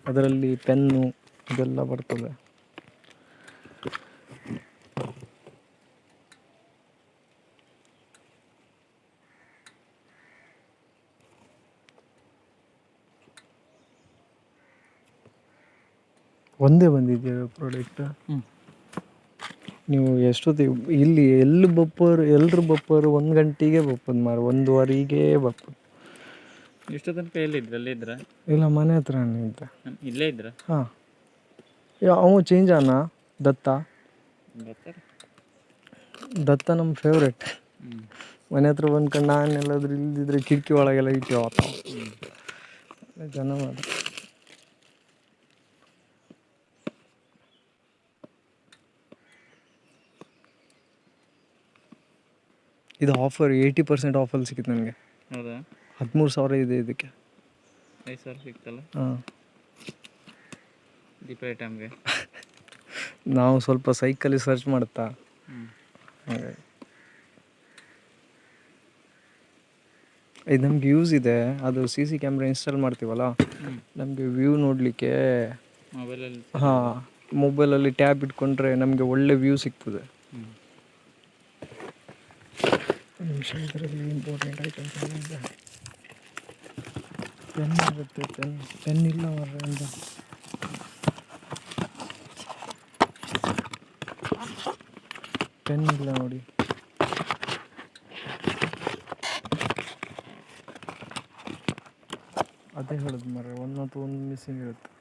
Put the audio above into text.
ಅದರಲ್ಲಿ ಪೆನ್ನು ಇದೆಲ್ಲ ಬರ್ತದೆ. ಒಂದೇ ಬಂದಿದೆಯಾ ಪ್ರಾಡಕ್ಟ್? ನೀವು ಎಷ್ಟೊತ್ತಿಗೆ ಇಲ್ಲಿ ಎಲ್ಲರೂ ಬಪ್ಪರು 1 ಗಂಟೆಗೆ ಬಪ್ಪದು ಮಾರು, 1:15ಗೆ ಬಪ್ಪದು. ಇಷ್ಟು ತನಕ ಎಲ್ಲಿದ್ರ? ಅಲ್ಲೇ ಇದ್ರ? ಇಲ್ಲ, ಮನೆ ಹತ್ರನೇ ಇದ್ದೆ. ಇಲ್ಲೇ ಇದ್ರ? ಹಾಂ. ಅವ ಚೇಂಜ್ ಆನ ದತ್ತ. ದತ್ತ ನಮ್ಮ ಫೇವ್ರೇಟ್. ಮನೆ ಹತ್ರ ಬಂದ್ಕೊಂಡು ನಾನು ಎಲ್ಲಾದ್ರೂ ಇಲ್ದಿದ್ರೆ ಕಿಟಕಿ ಒಳಗೆಲ್ಲ ಇಟ್ಟು ಜನ ಮಾಡಿ. ಇದು ಆಫರ್ 80% ಆಫಲ್ಲಿ ಸಿಕ್ಕಿತ್ತು ನನಗೆ. ಹೌದಾ? 13,000 ಇದೆ ಇದಕ್ಕೆ. 5,000 ಸಿಕ್ತಲ್ಲ. ಹಾಂ. ದೀಪಾವಳಿ ಟೈಮ್ಗೆ ನಾವು ಸ್ವಲ್ಪ ಸೈಕಲ್ಲಿ ಸರ್ಚ್ ಮಾಡ್ತಾ ಹಾಗಾಗಿ ಇದು ನಮ್ಗೆ ಯೂಸ್ ಇದೆ. ಅದು CC ಕ್ಯಾಮ್ರಾ ಇನ್ಸ್ಟಾಲ್ ಮಾಡ್ತೀವಲ್ಲ, ನಮಗೆ ವ್ಯೂ ನೋಡಲಿಕ್ಕೆ ಮೊಬೈಲಲ್ಲಿ. ಹಾಂ, ಮೊಬೈಲಲ್ಲಿ ಟ್ಯಾಬ್ ಇಟ್ಕೊಂಡ್ರೆ ನಮಗೆ ಒಳ್ಳೆ ವ್ಯೂ ಸಿಗ್ತದೆ. ನಿಮಿಷ, ಇದರಲ್ಲಿ ಇಂಪಾರ್ಟೆಂಟ್ ಐಟಮ್ಸ್ ಇದೆ. ಪೆನ್ ಇರುತ್ತೆ. ಪೆನ್ ಇಲ್ಲ ಮಾರ್ರೆ. ಪೆನ್ ಇಲ್ಲ ನೋಡಿ. ಅದೇ ಹೇಳೋದು ಮಾರ್ರೆ, ಒಂದು ಮಿಸ್ಸಿಂಗ್ ಇರುತ್ತೆ.